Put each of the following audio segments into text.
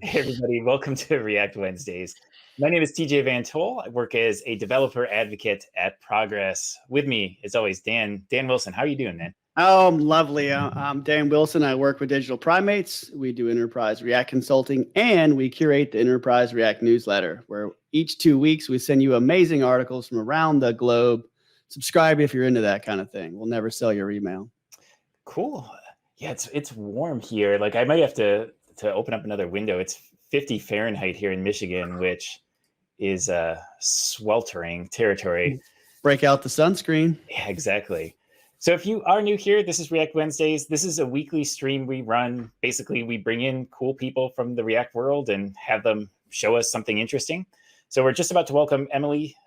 Hey everybody, welcome to React Wednesdays. My name is TJ Van Tol. I work as a developer advocate at Progress. With me, as always, Dan Wilson. How are you doing, man? Oh, lovely. I'm Dan Wilson. I work with Digital Primates. We do enterprise React consulting, and we curate the enterprise React newsletter, where each 2 weeks we send you amazing articles from around the globe. Subscribe if you're into that kind of thing. We'll never sell your email. Cool. Yeah, it's warm here. Like I might have to open up another window. It's 50 Fahrenheit here in Michigan, which is sweltering territory. Break out the sunscreen. Yeah, exactly. So if you are new here, this is React Wednesdays. This is a weekly stream we run. Basically, we bring in cool people from the React world and have them show us something interesting. So we're just about to welcome Emily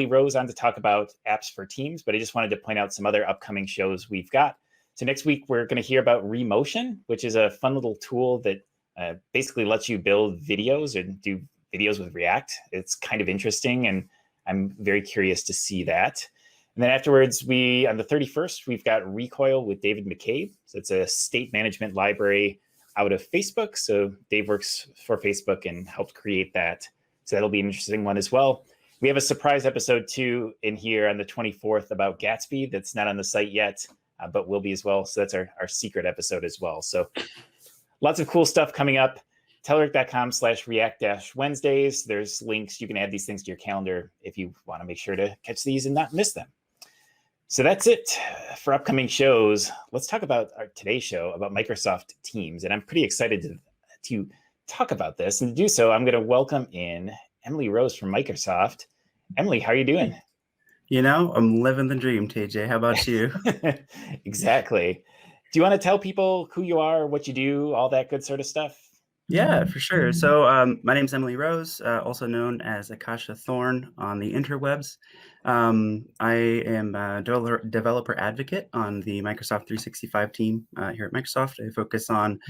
Rose on to talk about apps for teams, but I just wanted to point out some other upcoming shows we've got. So next week, we're going to hear about Remotion, which is a fun little tool that basically lets you build videos and do videos with React. It's kind of interesting, and I'm very curious to see that. And then afterwards, on the 31st, we've got Recoil with David McCabe. So it's a state management library out of Facebook. So Dave works for Facebook and helped create that. So that'll be an interesting one as well. We have a surprise episode too in here on the 24th about Gatsby that's not on the site yet, but will be as well. So that's our secret episode as well. So lots of cool stuff coming up. Telerik.com/React-Wednesdays. There's links. You can add these things to your calendar if you want to make sure to catch these and not miss them. So that's it for upcoming shows. Let's talk about today's show about Microsoft Teams. And I'm pretty excited to talk about this. And to do so, I'm going to welcome in Emily Rose from Microsoft. Emily, how are you doing? You know, I'm living the dream, TJ. How about you? Exactly. Do you want to tell people who you are, what you do, all that good sort of stuff? Yeah, for sure. So my name's Emily Rose, also known as Akasha Thorn on the interwebs. I am a developer advocate on the Microsoft 365 team here at Microsoft. I focus on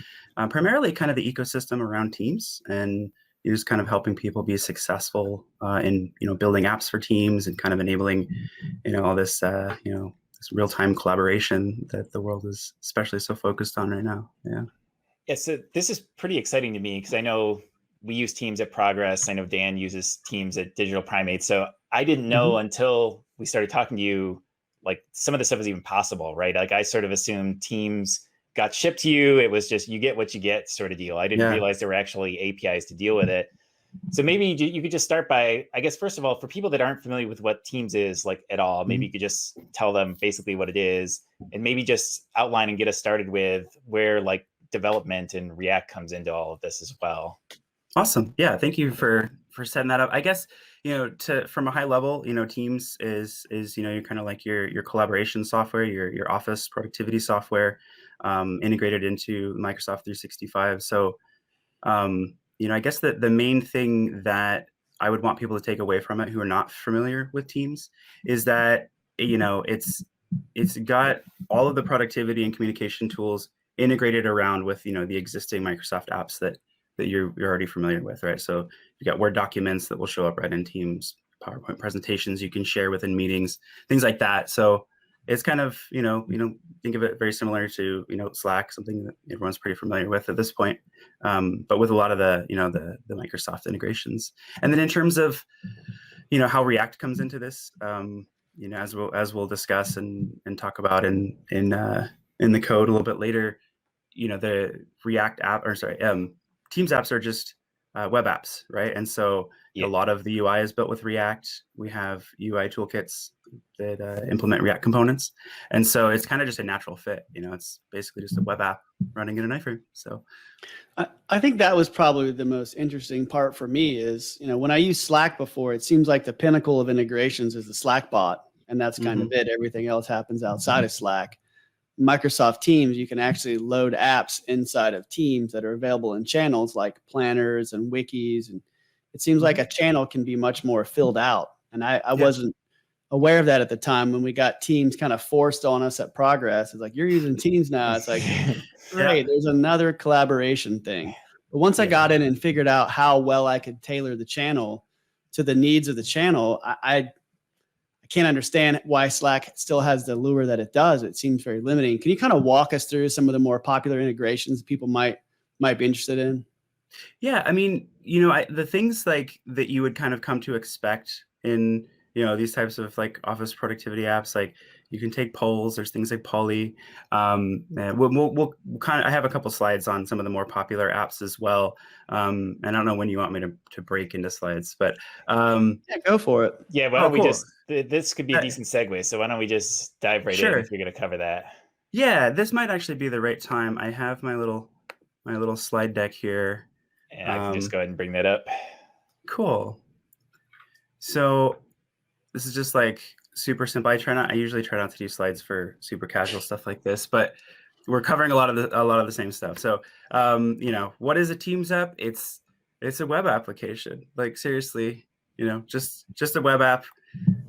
primarily kind of the ecosystem around Teams and just kind of helping people be successful in building apps for Teams and kind of enabling all this this real-time collaboration that the world is especially so focused on right now. Yeah, so this is pretty exciting to me because I know we use Teams at Progress. I know Dan uses Teams at Digital Primates. So I didn't know until we started talking to you, like some of the stuff was even possible, right? Like I sort of assumed Teams got shipped to you. It was just you get what you get sort of deal. I didn't realize there were actually APIs to deal with it. So maybe you could just start by, I guess, first of all, for people that aren't familiar with what Teams is like at all, maybe you could just tell them basically what it is and maybe just outline and get us started with where like development and React comes into all of this as well. Awesome. Yeah, thank you for setting that up. I guess from a high level, Teams is you're kind of like your collaboration software, your office productivity software, integrated into Microsoft 365. So I guess that the main thing that I would want people to take away from it who are not familiar with Teams is that it's got all of the productivity and communication tools integrated around with the existing Microsoft apps that you're already familiar with, right? So you got Word documents that will show up right in Teams, PowerPoint presentations you can share within meetings, things like that. So it's kind of think of it very similar to Slack, something that everyone's pretty familiar with at this point, but with a lot of the the Microsoft integrations. And then in terms of how React comes into this, as we'll discuss and talk about in the code a little bit later, the React app, Teams apps are just web apps, right? And so a lot of the UI is built with React. We have UI toolkits that implement React components. And so it's kind of just a natural fit. It's basically just a web app running in an iframe. So I think that was probably the most interesting part for me is, when I used Slack before, it seems like the pinnacle of integrations is the Slack bot. And that's kind of it. Everything else happens outside of Slack. Microsoft Teams, you can actually load apps inside of Teams that are available in channels like planners and wikis. And it seems like a channel can be much more filled out. And I wasn't aware of that at the time when we got Teams kind of forced on us at Progress. It's like, you're using Teams now. It's like, great, there's another collaboration thing. But once I got in and figured out how well I could tailor the channel to the needs of the channel, I can't understand why Slack still has the lure that it does. It seems very limiting. Can you kind of walk us through some of the more popular integrations people might be interested in? Yeah, I mean, the things like that you would kind of come to expect in, these types of like office productivity apps, like you can take polls. There's things like Poly. And we'll kind of, I have a couple slides on some of the more popular apps as well. And I don't know when you want me to break into slides, but Yeah, go for it. Yeah, why oh, don't we cool. this could be a Uh, decent segue. So why don't we just dive right in Sure. if you're going to cover that? Yeah, this might actually be the right time. I have my little slide deck here. And I can just go ahead and bring that up. Cool. So this is just like super simple. I usually try not to do slides for super casual stuff like this, but we're covering a lot of the same stuff. So, what is a Teams app? It's a web application. Like seriously, just a web app.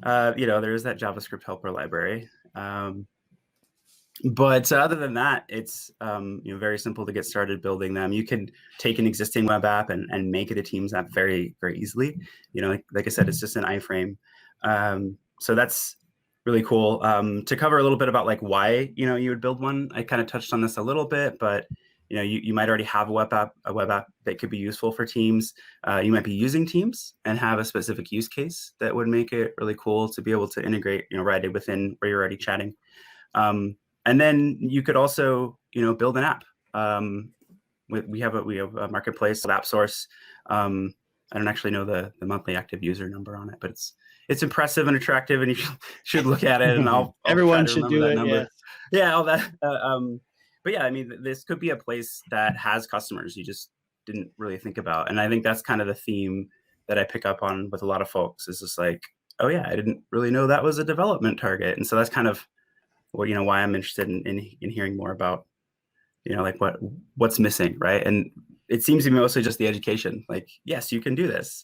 There is that JavaScript helper library. But other than that, it's very simple to get started building them. You can take an existing web app and make it a Teams app very, very easily. Like I said, it's just an iframe. So that's really cool. To cover a little bit about like why you would build one, I kind of touched on this a little bit, but you might already have a web app that could be useful for Teams. You might be using Teams and have a specific use case that would make it really cool to be able to integrate right within where you're already chatting. And then you could also, build an app. We have a marketplace of App Source. I don't actually know the monthly active user number on it, but it's impressive and attractive, and you should look at it. And I'll Everyone try to should remember do that it. number. Yes. Yeah, all that. But yeah, I mean, this could be a place that has customers you just didn't really think about, and I think that's kind of the theme that I pick up on with a lot of folks. Is just like, oh yeah, I didn't really know that was a development target, and so that's kind of why I'm interested in hearing more about, like what's missing, right? And it seems to be mostly just the education. Like, yes, you can do this.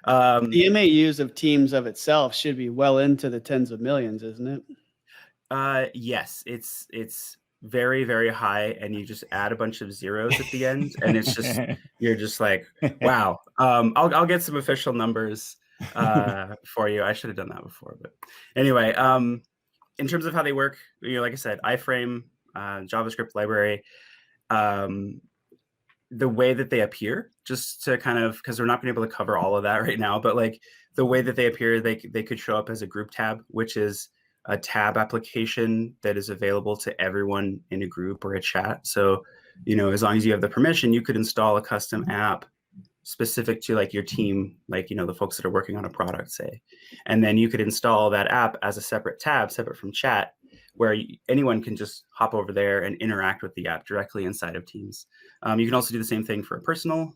The MAUs of Teams of itself should be well into the tens of millions, isn't it? Yes, it's very, very high, and you just add a bunch of zeros at the end, and it's just you're just like, wow. I'll get some official numbers for you. I should have done that before, but anyway. In terms of how they work, like I said, iframe, JavaScript library, the way that they appear, just to kind of, because we're not going to be able to cover all of that right now, but like the way that they appear, they could show up as a group tab, which is a tab application that is available to everyone in a group or a chat. So, as long as you have the permission, you could install a custom app specific to like your team, like, the folks that are working on a product, say, and then you could install that app as a separate tab, separate from chat, where anyone can just hop over there and interact with the app directly inside of Teams. You can also do the same thing for a personal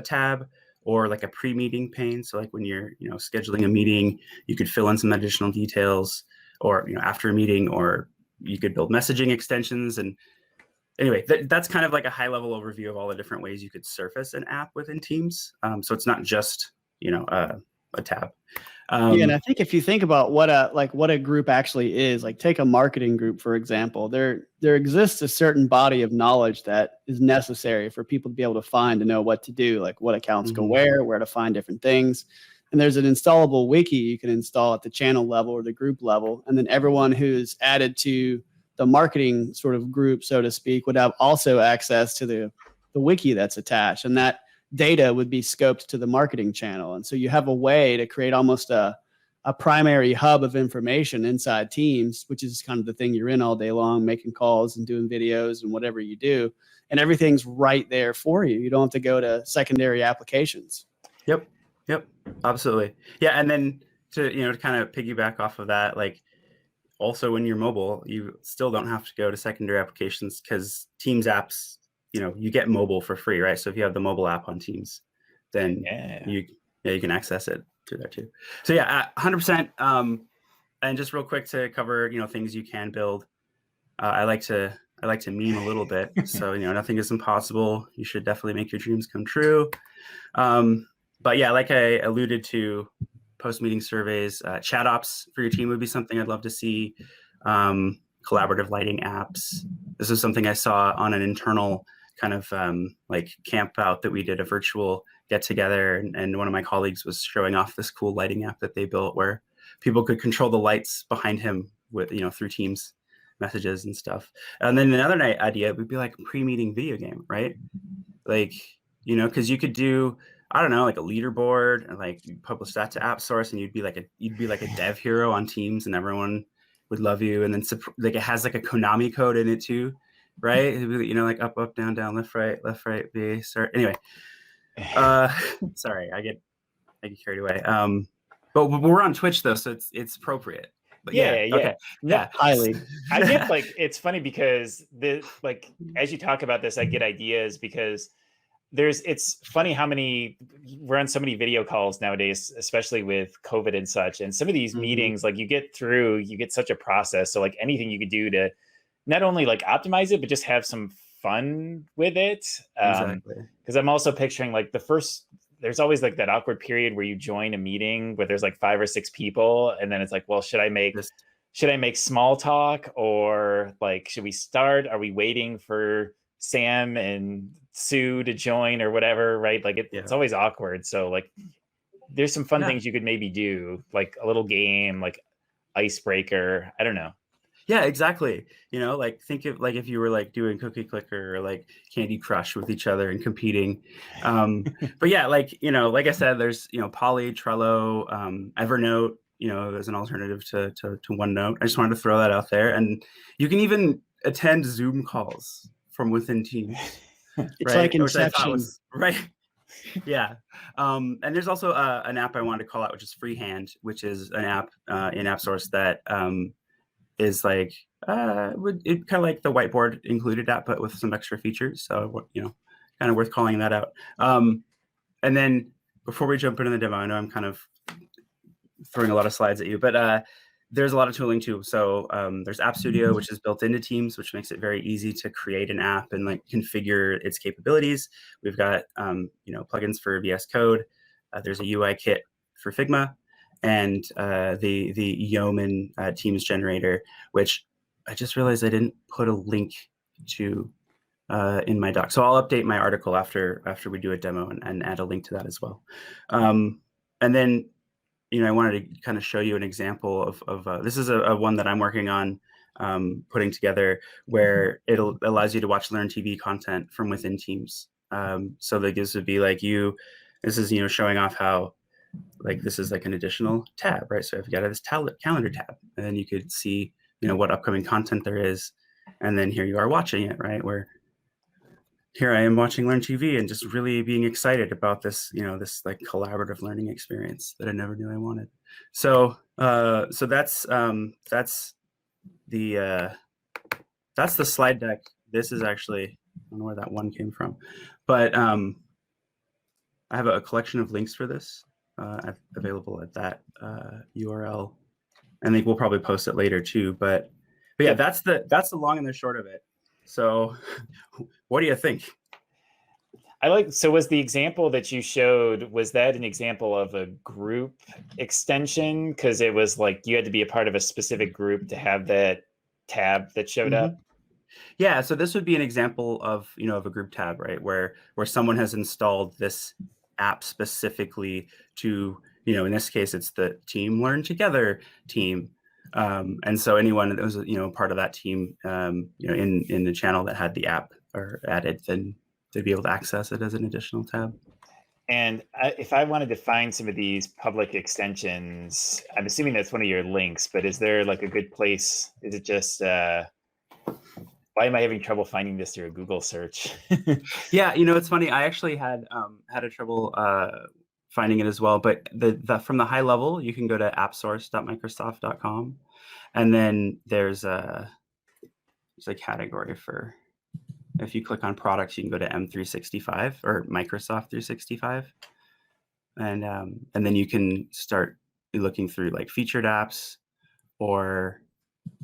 tab or like a pre-meeting pane. So like when you're, scheduling a meeting, you could fill in some additional details, or, after a meeting, or you could build messaging extensions. And anyway, that's kind of like a high level overview of all the different ways you could surface an app within Teams. So it's not just, a tab. Yeah, and I think if you think about what a group actually is, like take a marketing group, for example, there exists a certain body of knowledge that is necessary for people to be able to find to know what to do, like what accounts go where to find different things. And there's an installable wiki you can install at the channel level or the group level. And then everyone who's added to the marketing sort of group, so to speak, would have also access to the wiki that's attached. And that data would be scoped to the marketing channel. And so you have a way to create almost a primary hub of information inside Teams, which is kind of the thing you're in all day long, making calls and doing videos and whatever you do. And everything's right there for you. You don't have to go to secondary applications. Yep, absolutely. Yeah, and then to kind of piggyback off of that, like also when you're mobile, you still don't have to go to secondary applications, because Teams apps, you get mobile for free, right? So if you have the mobile app on Teams, then you can access it through there too. So yeah, 100%. And just real quick to cover, things you can build. I like to meme a little bit. So, nothing is impossible. You should definitely make your dreams come true. But yeah, like I alluded to, post-meeting surveys, chat ops for your team would be something I'd love to see. Collaborative lighting apps. This is something I saw on an internal kind of like camp out that we did, a virtual get together, and one of my colleagues was showing off this cool lighting app that they built where people could control the lights behind him with, through Teams messages and stuff. And then another idea would be like a pre-meeting video game, right? Like you know, because you could do, I don't know, like a leaderboard and like you publish that to AppSource, and you'd be like a dev hero on Teams, and everyone would love you. And then like it has like a Konami code in it too, right? You know, like up, up, down, down, left, right, B, start. Anyway, sorry, I get carried away. But we're on Twitch though, so it's appropriate. But yeah. Okay. No, Yeah. Highly. I get like, it's funny because as you talk about this, I get ideas because it's funny how we're on so many video calls nowadays, especially with COVID and such. And some of these meetings, like you get such a process. So like anything you could do to not only like optimize it, but just have some fun with it. Exactly. Because I'm also picturing like there's always like that awkward period where you join a meeting where there's like 5 or 6 people, and then it's like, well, should I make small talk, or like, should we start? Are we waiting for Sam and Sue to join or whatever? Right? Like it's always awkward. So like, there's some fun things you could maybe do, like a little game, like icebreaker. I don't know. Yeah, exactly. You know, like think of like if you were like doing Cookie Clicker or like Candy Crush with each other and competing. But yeah, like, you know, like I said, there's, you know, Poly, Trello, Evernote, you know, as an alternative to OneNote. I just wanted to throw that out there. And you can even attend Zoom calls from within Teams. It's like Inception. Right. Yeah. And there's also an app I wanted to call out, which is Freehand, which is an app in AppSource that is like it kind of like the whiteboard included app, but with some extra features. So, you know, kind of worth calling that out. And then before we jump into the demo, I know I'm kind of throwing a lot of slides at you, but there's a lot of tooling too. So there's App Studio, which is built into Teams, which makes it very easy to create an app and like configure its capabilities. We've got you know, plugins for VS Code. There's a UI kit for Figma, and the Yeoman Teams generator, which I just realized I didn't put a link to in my doc. So I'll update my article after we do a demo and add a link to that as well. And then, you know, I wanted to kind of show you an example of this is a one that I'm working on putting together, where it allows you to watch Learn TV content from within Teams. So that this would be like this is, you know, showing off how like this is like an additional tab, right? So if you got this calendar tab, and then you could see, you know, what upcoming content there is. And then here you are watching it, right? Where here I am watching Learn TV and just really being excited about this, you know, this like collaborative learning experience that I never knew I wanted. So that's the slide deck. This is actually, I don't know where that one came from, but I have a collection of links for this available at that URL. I think we'll probably post it later too, but yeah, that's the long and the short of it. So what do you think? So was the example that you showed, was that an example of a group extension? Because it was like you had to be a part of a specific group to have that tab that showed up? Yeah, so this would be an example of, you know, of a group tab, right? Where someone has installed this app specifically to, you know, in this case, it's the Team Learn Together team. And so anyone that was, you know, part of that team, you know, in the channel that had the app or added, then they'd be able to access it as an additional tab. And if I wanted to find some of these public extensions, I'm assuming that's one of your links, but is there like a good place? Is it just, why am I having trouble finding this through a Google search? Yeah, you know, it's funny. I actually had a trouble finding it as well. But from the high level, you can go to appsource.microsoft.com, and then there's a category for. If you click on products, you can go to M365 or Microsoft 365, and then you can start looking through like featured apps, or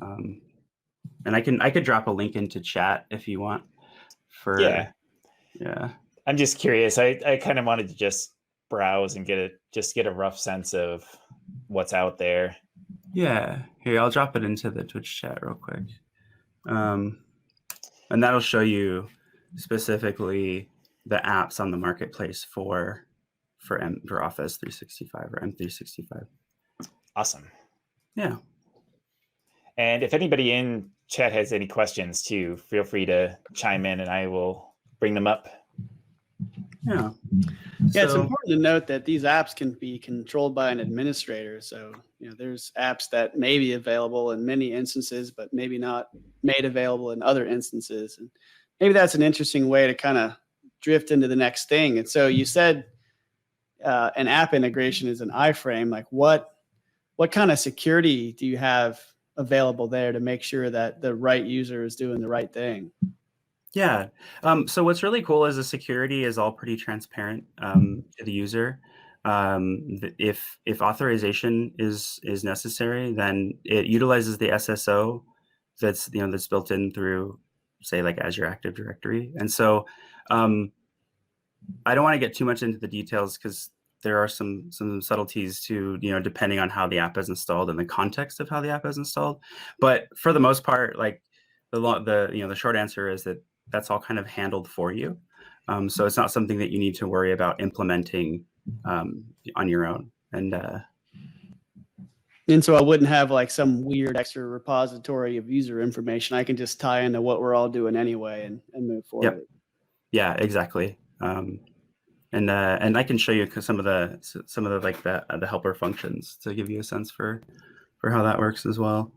and I could drop a link into chat if you want. Yeah. I'm just curious. I kind of wanted to just browse and get a rough sense of what's out there. Yeah, here, I'll drop it into the Twitch chat real quick. And that'll show you specifically the apps on the marketplace for Office 365 or M365. Awesome. Yeah. And if anybody in chat has any questions too, feel free to chime in and I will bring them up. Yeah, it's So, important to note that these apps can be controlled by an administrator. So, there's apps that may be available in many instances, but maybe not made available in other instances. And maybe that's an interesting way to kind of drift into the next thing. And so you said an app integration is an iframe. Like what kind of security do you have available there to make sure that the right user is doing the right thing? yeah. So what's really cool is the security is all pretty transparent to the user. If authorization is necessary, then it utilizes the SSO that's built in through, say, like Azure Active Directory. And so I don't want to get too much into the details because there are some subtleties to, depending on how the app is installed and the context of how the app is installed. But for the most part, like the short answer is that that's all kind of handled for you. So it's not something that you need to worry about implementing on your own. And so I wouldn't have like some weird extra repository of user information. I can just tie into what we're all doing anyway and move forward. Yep. Yeah, exactly. And I can show you some of the like the helper functions to give you a sense for how that works as well.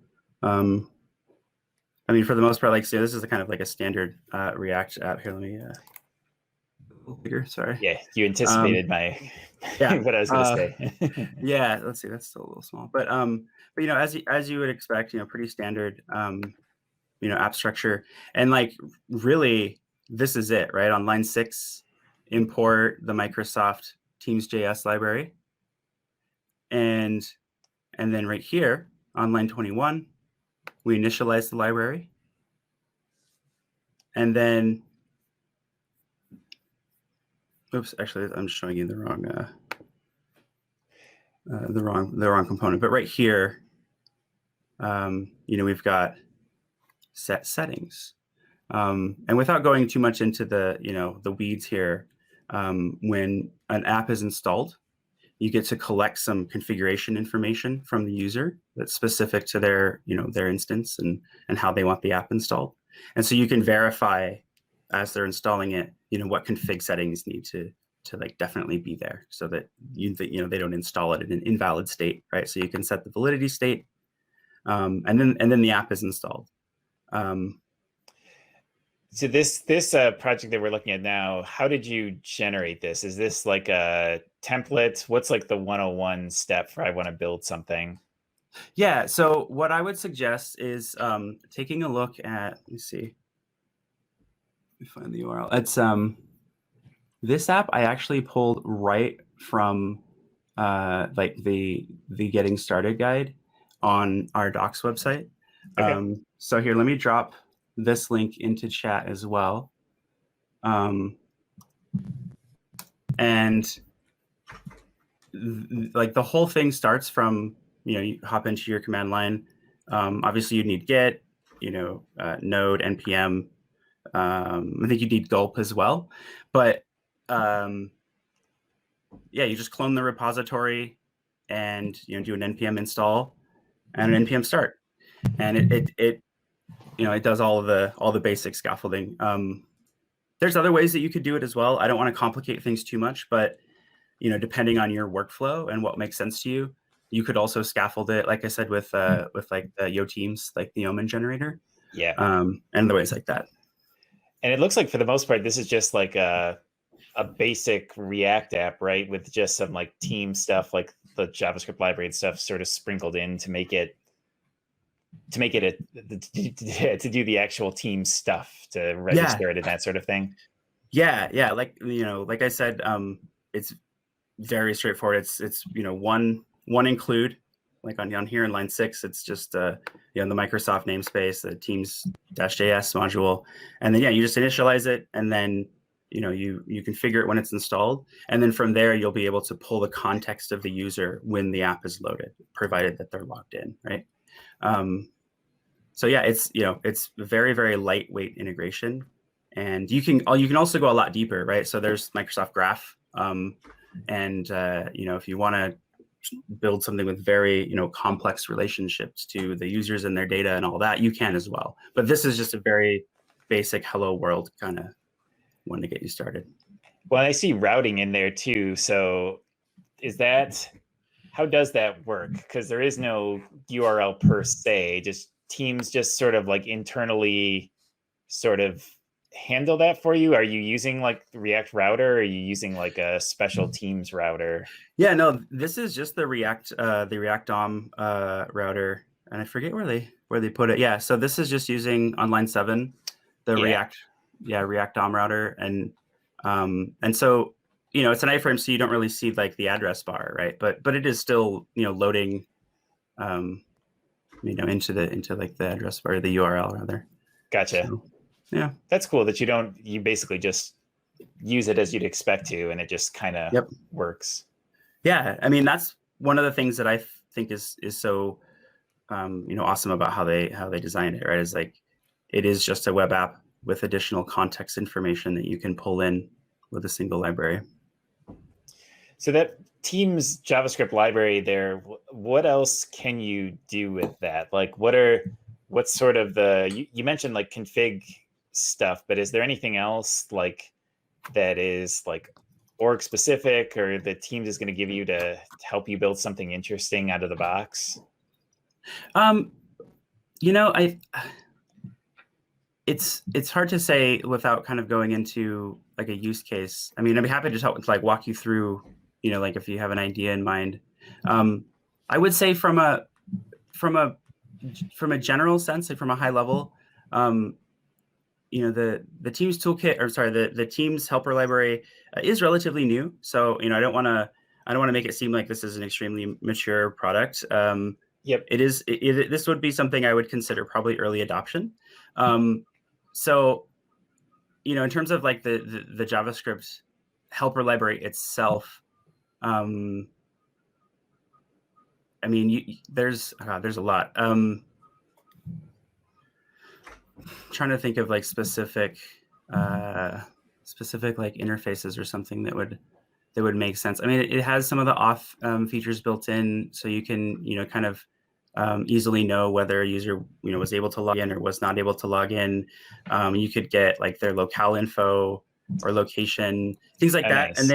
I mean, for the most part, like, so this is a kind of like a standard React app. Here, let me a little bigger. Sorry. Yeah, you anticipated my what I was going to say. Yeah, let's see. That's still a little small, but as you would expect, pretty standard, app structure, and like really, this is it, right? On line 6, import the Microsoft Teams.js library, and then right here on line 21. We initialize the library, and then, oops, actually, I'm showing you the wrong component. But right here, we've got set settings, and without going too much into the weeds here, when an app is installed, you get to collect some configuration information from the user that's specific to their instance and how they want the app installed. And so you can verify as they're installing it, what config settings need to like definitely be there so that they don't install it in an invalid state, right? So you can set the validity state, and then the app is installed. So this project that we're looking at now, how did you generate this? Is this like a template? What's like the 101 step for I want to build something? Yeah. So what I would suggest is taking a look at, let me see. Let me find the URL. It's this app I actually pulled right from like the getting started guide on our docs website. Okay. So here, let me drop this link into chat as well. And like the whole thing starts from, you hop into your command line. Obviously you need git, node, npm. I think you need gulp as well, but you just clone the repository and do an npm install and an npm start, and it does all the basic scaffolding. There's other ways that you could do it as well. I don't want to complicate things too much, but depending on your workflow and what makes sense to you, you could also scaffold it, like I said, with like the YoTeams, like the Omen generator, and other ways like that. And it looks like for the most part, this is just like a basic React app, right? With just some like team stuff, like the JavaScript library and stuff, sort of sprinkled in to make it to do the actual team stuff, to register it and that sort of thing. Yeah. Like I said, it's very straightforward. It's one include, like on here in line 6, it's just the Microsoft namespace, the Teams-JS module, and then you just initialize it, and then you configure it when it's installed, and then from there you'll be able to pull the context of the user when the app is loaded, provided that they're logged in, right? So yeah, it's very, very lightweight integration, and you can also go a lot deeper, right? So there's Microsoft Graph, and if you want to build something with very complex relationships to the users and their data and all that, you can as well. But this is just a very basic hello world kind of one to get you started. Well, I see routing in there too. So how does that work? Because there is no URL per se, just teams just sort of like internally sort of handle that for you. Are you using like the React router, or are you using like a special Teams router? Yeah, no, this is just the React DOM router, and I forget where they put it. Yeah, so this is just using on line 7, the React DOM router, and so it's an iframe, so you don't really see like the address bar, right? But it is still loading, into like the address bar, the URL rather. Gotcha. So, yeah, that's cool that you basically just use it as you'd expect to, and it just kind of works. Yeah, I mean, that's one of the things that I think is so awesome about how they designed it, right? Is like it is just a web app with additional context information that you can pull in with a single library. So that Teams JavaScript library there, what else can you do with that? Like what's sort of you mentioned like config stuff, but is there anything else like that is like org specific, or the Teams is going to give you to help you build something interesting out of the box? It's hard to say without kind of going into like a use case. I mean, I'd be happy to help like walk you through, like if you have an idea in mind. I would say from a general sense, like from a high level, the Teams toolkit, or sorry, the Teams helper library is relatively new. So, I don't want to make it seem like this is an extremely mature product. Yep. It is. This would be something I would consider probably early adoption. So, in terms of like the JavaScript helper library itself, I mean, there's a lot. Trying to think of like specific like interfaces or something that would make sense. I mean, it has some of the auth features built in, so you can kind of easily know whether a user was able to log in or was not able to log in. You could get like their locale info or location, things like that. Nice.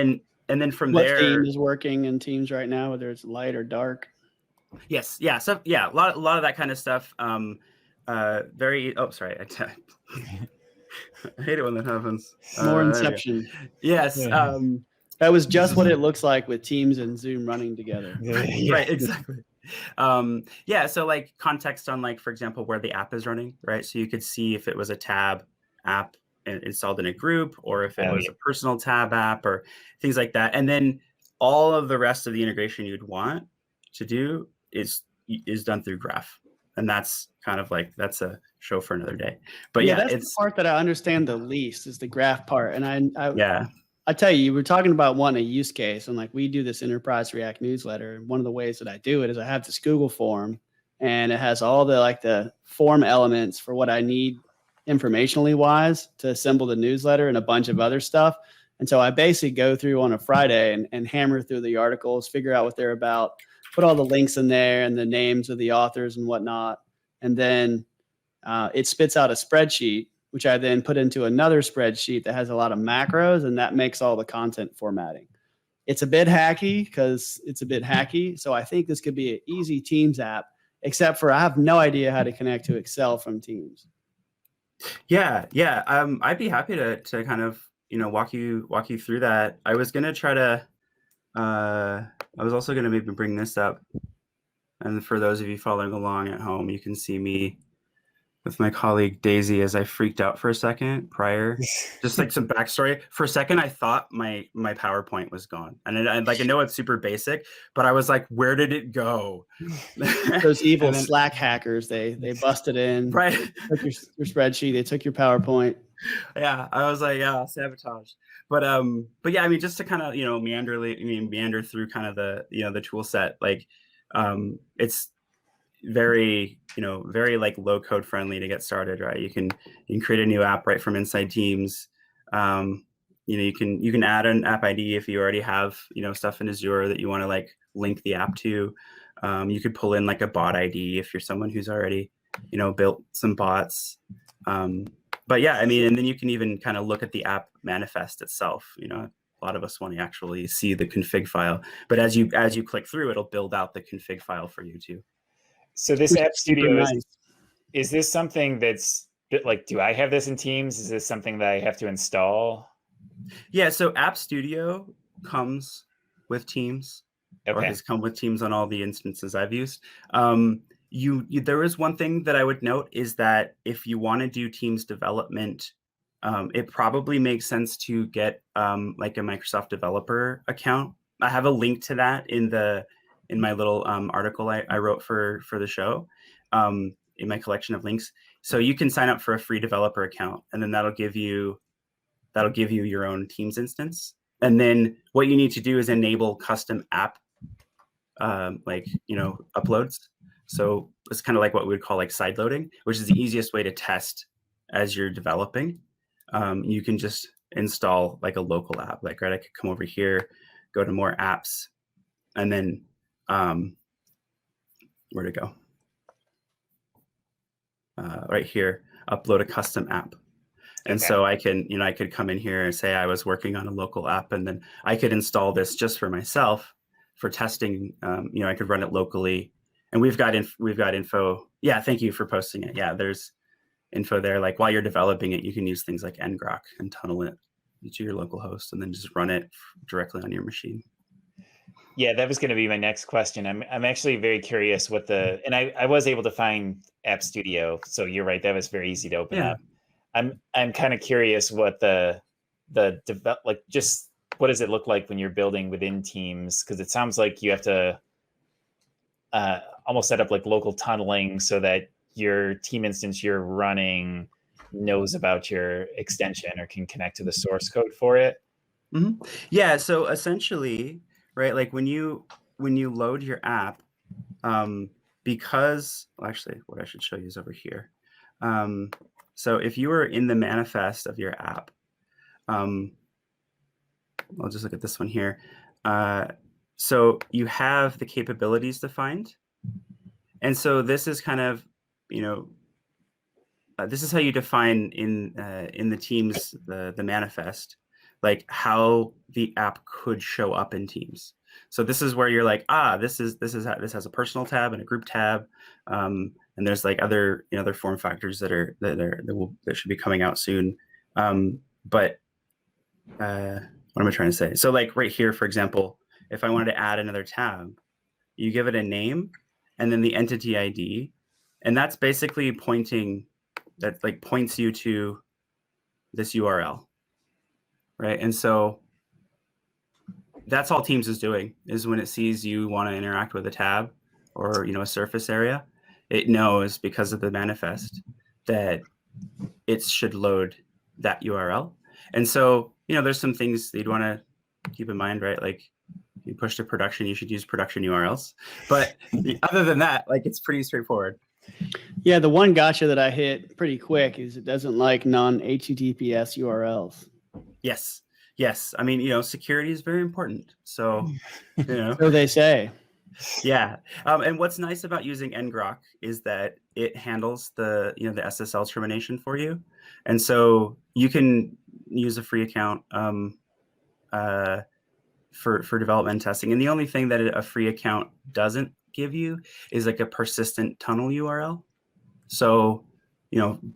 And then from what there, theme is working in Teams right now, whether it's light or dark. Yes, yeah. So yeah, a lot of that kind of stuff. Sorry, I hate it when that happens. More Inception. Yes. Yeah. That was just what it looks like with Teams and Zoom running together. Yeah. Right, exactly. Yeah, so like context on like, for example, where the app is running, right? So you could see if it was a tab app installed in a group, or if it was a personal tab app, or things like that. And then all of the rest of the integration you'd want to do is done through Graph. And that's kind of like, that's a show for another day. But yeah, that's it's the part that I understand the least, is the Graph part. And I tell you, were talking about wanting a use case, and like we do this enterprise React newsletter. And one of the ways that I do it is I have this Google form, and it has all the form elements for what I need informationally wise to assemble the newsletter and a bunch of other stuff. And so I basically go through on a Friday and hammer through the articles, figure out what they're about, put all the links in there and the names of the authors and whatnot. And then it spits out a spreadsheet, which I then put into another spreadsheet that has a lot of macros, and that makes all the content formatting. It's a bit hacky. So I think this could be an easy Teams app, except for I have no idea how to connect to Excel from Teams. Yeah. I'd be happy to kind of, walk you through that. I was going to try to, I was also going to maybe bring this up. And for those of you following along at home, you can see me with my colleague Daisy as I freaked out for a second prior. Just like some backstory. For a second, I thought my PowerPoint was gone. And I know it's super basic, but I was like, where did it go? Those evil Slack hackers, they busted in. Right. They took your spreadsheet, they took your PowerPoint. Yeah, I was like, yeah, sabotage. But yeah, I mean, just to kind of meander through kind of the tool set, like it's very like low code friendly to get started, right? You can create a new app right from inside Teams. You can add an app ID if you already have stuff in Azure that you want to like link the app to. You could pull in like a bot ID if you're someone who's already built some bots. But yeah, I mean, and then you can even kind of look at the app manifest itself. a lot of us want to actually see the config file. But as you click through, it'll build out the config file for you too. So this Which App is super Studio nice. is this something that's like, do I have this in Teams? Is this something that I have to install? Yeah, so App Studio comes with Teams, or Okay. has come with Teams on all the instances I've used. There is one thing that I would note is that if you want to do Teams development, it probably makes sense to get like a Microsoft developer account. I have a link to that in my little article I wrote for the show, in my collection of links. So you can sign up for a free developer account, and then that'll give you your own Teams instance. And then what you need to do is enable custom app uploads. So it's kind of like what we would call like side loading, which is the easiest way to test as you're developing. You can just install like a local app. Like, right, I could come over here, go to more apps, and then where to go? Right here, upload a custom app. And so I could come in here and say I was working on a local app, and then I could install this just for myself for testing. I could run it locally, and we've got info. Yeah, thank you for posting it. Yeah, there's info there. Like while you're developing it, you can use things like ngrok and tunnel it to your local host, and then just run it directly on your machine. Yeah, that was going to be my next question. I'm actually very curious and I was able to find App Studio. So you're right, that was very easy to open up. I'm kind of curious what just what does it look like when you're building within Teams? Because it sounds like you have to almost set up like local tunneling so that your team instance you're running knows about your extension or can connect to the source code for it. Mm-hmm. Yeah. So essentially, right, like when you load your app, actually, what I should show you is over here. So if you were in the manifest of your app, I'll just look at this one here. So you have the capabilities defined. And so this is kind of, this is how you define in the Teams, the manifest, like how the app could show up in Teams. So this is where you're like, this has a personal tab and a group tab. And there's like other form factors that should be coming out soon. But what am I trying to say? So like right here, for example, if I wanted to add another tab, you give it a name and then the entity ID, and that's basically points you to this URL, right? And so that's all Teams is doing, is when it sees you want to interact with a tab or a surface area, it knows because of the manifest that it should load that URL. And so there's some things that you'd want to keep in mind, right? Like you push to production, you should use production URLs. But other than that, like it's pretty straightforward. Yeah, the one gotcha that I hit pretty quick is it doesn't like non-HTTPS URLs. Yes. I mean, security is very important. So, So they say. Yeah. And what's nice about using ngrok is that it handles the SSL termination for you. And so you can use a free account for development testing. And the only thing that a free account doesn't give you is like a persistent tunnel URL. So,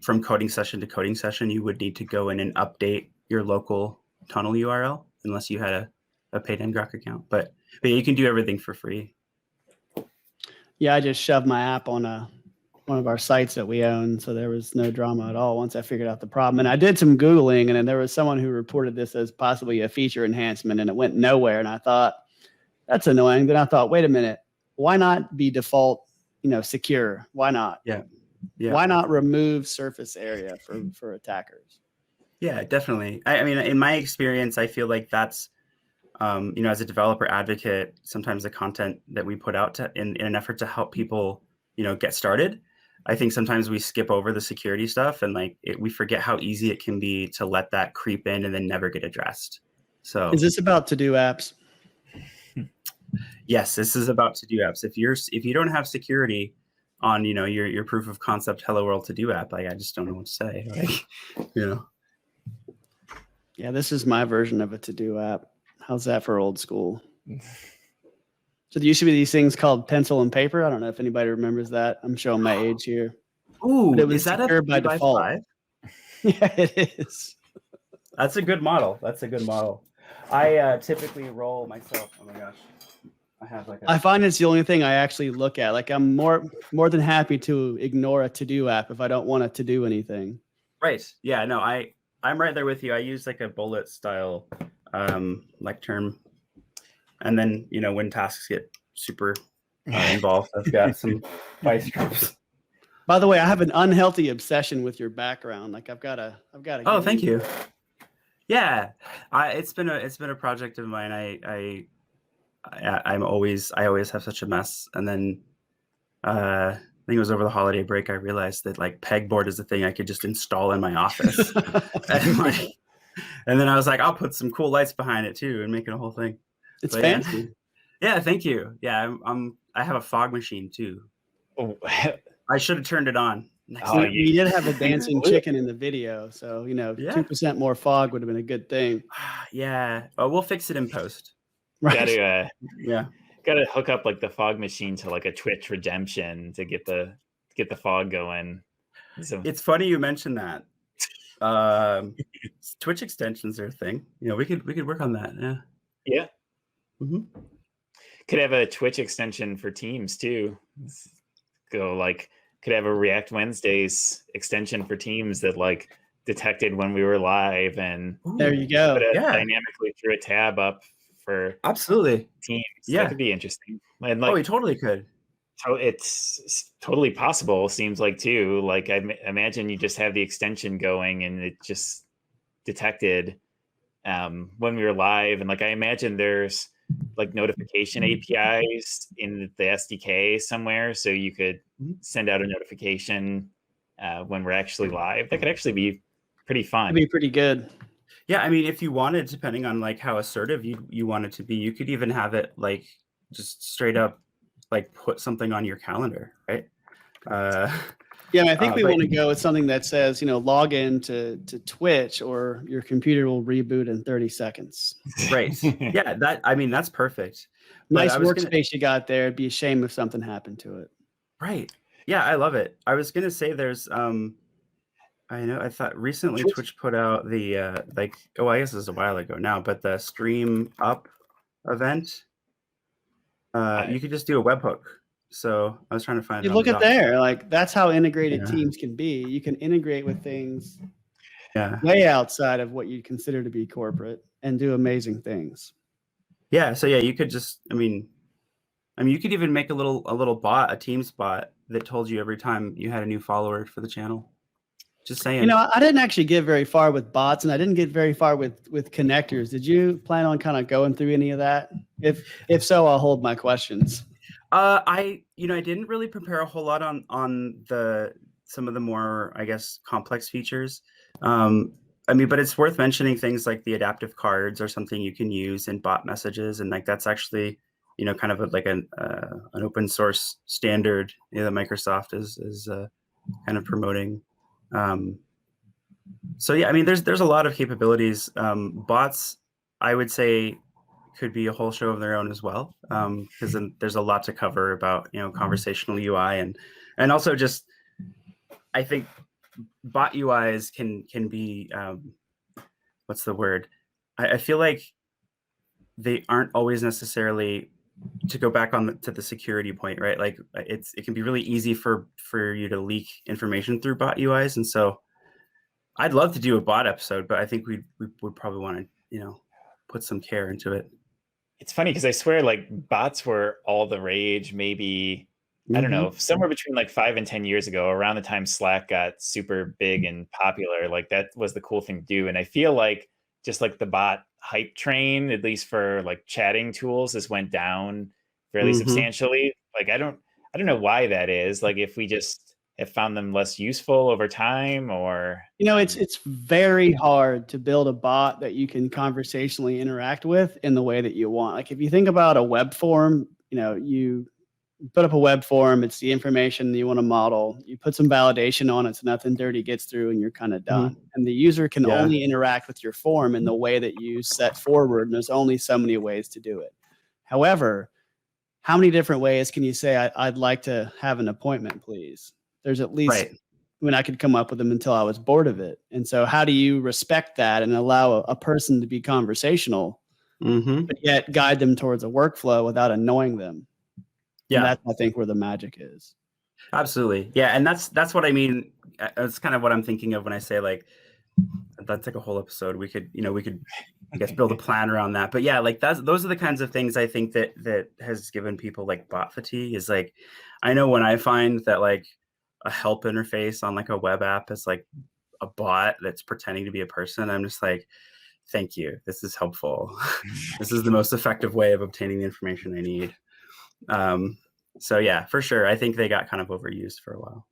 from coding session to coding session, you would need to go in and update your local tunnel URL unless you had a paid ngrok account. But you can do everything for free. Yeah, I just shoved my app on one of our sites that we own, so there was no drama at all once I figured out the problem. And I did some Googling, and then there was someone who reported this as possibly a feature enhancement, and it went nowhere. And I thought, that's annoying. Then I thought, wait a minute, why not be default, secure? Why not? Yeah. Why not remove surface area for attackers? Yeah, definitely. I mean, in my experience, I feel like that's, as a developer advocate, sometimes the content that we put out in an effort to help people, get started, I think sometimes we skip over the security stuff and we forget how easy it can be to let that creep in and then never get addressed. So is this about to-do apps? Yes, this is about to-do apps. If you don't have security on, your proof of concept Hello World to-do app, I just don't know what to say. Yeah, this is my version of a to-do app. How's that for old school? So there used to be these things called pencil and paper. I don't know if anybody remembers that. I'm showing my age here. Ooh, But it was is that a secure by 3x5? default. Yeah, it is. That's a good model. I typically roll myself. Oh my gosh. I have like I find it's the only thing I actually look at. Like I'm more than happy to ignore a to-do app if I don't want it to do anything. Right. Yeah, no, I'm right there with you. I use like a bullet style like term. And then, when tasks get super involved, I've got some vice grips. By the way, I have an unhealthy obsession with your background. Like I've got to. Oh, thank you. Yeah, it's been a project of mine. I always have such a mess, and then I think it was over the holiday break I realized that like pegboard is a thing I could just install in my office, and then I was like, I'll put some cool lights behind it too and make it a whole thing. It's fancy. Yeah, thank you. Yeah, I have a fog machine too. Oh, I should have turned it on. You did have a dancing chicken in the video, so 2% more fog would have been a good thing. Yeah, we'll fix it in post. Right. Gotta hook up like the fog machine to like a Twitch redemption to get the fog going. So it's funny you mentioned that. Twitch extensions are a thing. We could work on that. Yeah. Yeah. Mm-hmm. Could have a Twitch extension for Teams too. Could have a React Wednesdays extension for Teams that like detected when we were live and there you go. Dynamically threw a tab up for absolutely Teams. Yeah, that could be interesting. And we totally could. So it's totally possible. Seems like too. Like I imagine you just have the extension going and it just detected when we were live, and like I imagine there's like notification APIs in the SDK somewhere, so you could send out a notification when we're actually live. That could actually be pretty fun. It'd be pretty good. Yeah, I mean, if you wanted, depending on like how assertive you want it to be, you could even have it like just straight up like put something on your calendar, right? Yeah, I think we want to go with something that says, log in to Twitch or your computer will reboot in 30 seconds. Right. Yeah, that's perfect. Nice workspace you got there. It'd be a shame if something happened to it. Right. Yeah, I love it. I was going to say there's I thought recently Twitch put out the I guess it was a while ago now, but the Stream Up event. You could just do a webhook. So I was trying to find. You look at there, like that's how integrated Teams can be. You can integrate with things way outside of what you consider to be corporate and do amazing things. Yeah. So you could just, I mean, you could even make a little bot, a Teams bot that told you every time you had a new follower for the channel. Just saying. I didn't actually get very far with bots, and I didn't get very far with connectors. Did you plan on kind of going through any of that? If so, I'll hold my questions. I didn't really prepare a whole lot on some of the more, I guess, complex features. But it's worth mentioning things like the adaptive cards are something you can use in bot messages, and like that's actually kind of an open source standard that Microsoft is kind of promoting. There's a lot of capabilities. Bots, I would say, could be a whole show of their own as well, because then there's a lot to cover about conversational UI and also just I think bot UIs can be what's the word? I feel like they aren't always necessarily, to go back to the security point, right? Like it can be really easy for you to leak information through bot UIs, and so I'd love to do a bot episode, but I think we would probably want to put some care into it. It's funny because I swear like bots were all the rage maybe, I don't know, somewhere between like 5 and 10 years ago, around the time Slack got super big and popular. Like that was the cool thing to do. And I feel like just like the bot hype train, at least for like chatting tools, has went down fairly substantially. Like I don't know why that is. Like if we just have found them less useful over time, or it's very hard to build a bot that you can conversationally interact with in the way that you want. Like if you think about a web form, you put up a web form. It's the information you want to model. You put some validation on it so nothing dirty gets through, and you're kind of done. And the user can only interact with your form in the way that you set forward, and there's only so many ways to do it. However, how many different ways can you say, I'd like to have an appointment, please? There's at least, I could come up with them until I was bored of it. And so how do you respect that and allow a person to be conversational, but yet guide them towards a workflow without annoying them? Yeah. And that's, I think, where the magic is. Absolutely. Yeah. And that's what I mean. That's kind of what I'm thinking of when I say, like, that's like a whole episode. We could, I guess, build a plan around that. But yeah, like those are the kinds of things I think that has given people like bot fatigue. Is like, I know when I find that like a help interface on like a web app is like a bot that's pretending to be a person, I'm just like, thank you. This is helpful. This is the most effective way of obtaining the information I need. So yeah, for sure. I think they got kind of overused for a while.